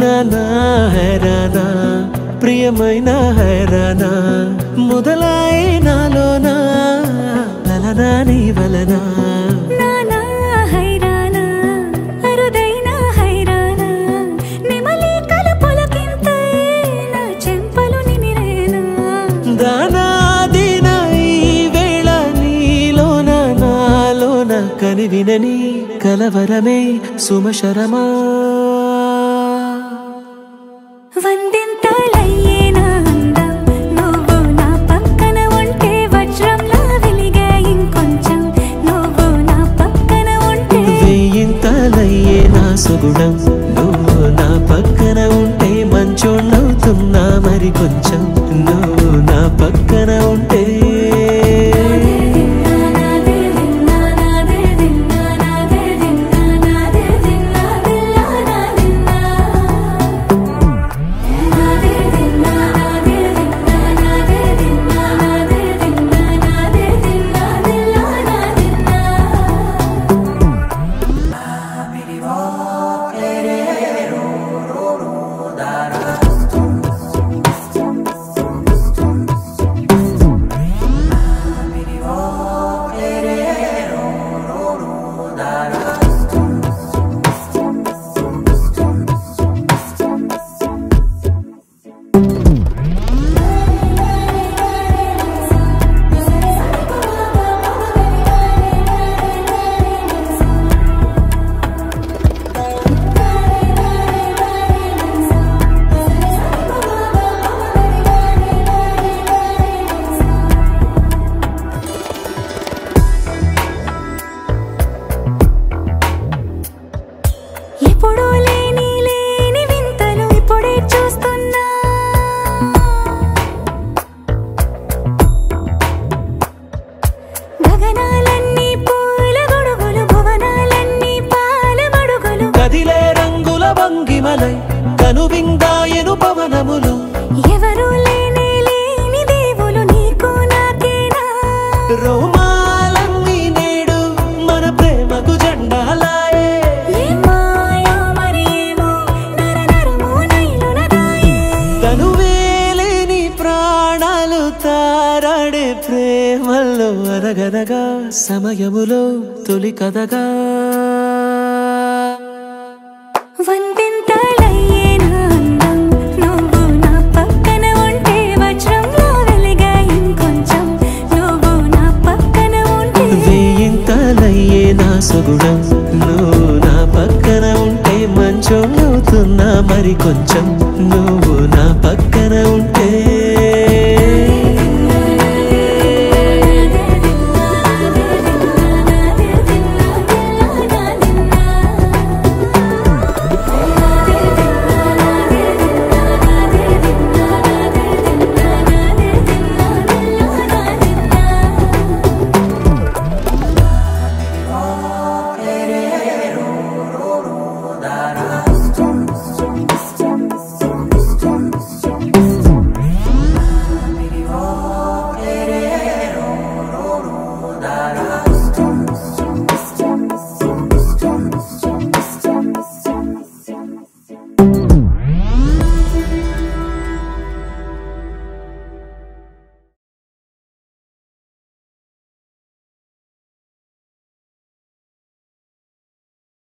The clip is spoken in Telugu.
నానా హైరానా ప్రియమైన హైరానా మొదలాయి నాలోనా లలనా నీ వలనా నానా హైరానా అరుదైన హైరానా నెమలి కలపులకింతై నా చెంపలు నిమిరేనా దానాదిన ఈ వేళ నీలోన నాలోన కనివినని కలవరమే సుమశరమా వందింతలయ్యేనా అందం నువ్వు నా పక్కన ఉంటే వజ్రంలా వెలిగే ఇంకొంచెం నువ్వు నా పక్కన ఉంటే వెయ్యింతలయ్యే నా సుగుణం నువ్వు నా పక్కన ఉంటే మంచోణ్ణవుతున్నా మరి కొంచెం నువ్వు నా పక్కన ఉంటే ఎప్పుడూ లేని వింతలు ఇప్పుడే చూస్తున్నా గగనాలన్నీ పూల గొడుగులు భువనాలన్నీ పాల మడుగులు కదిలే రంగుల భంగిమలై కనువిందాయను పవనములు ఎవరూ లేని దేవులు నీకు నాకేనా రోమాలన్నీ నేడు మన ప్రేమకు జెండాలాయే మాయో మరేమో నరనరమో నైలునదాయే తనువేలేని ప్రాణాలు తారాడే ప్రేమల్లో అనగనగా సమయములో తొలి కథగా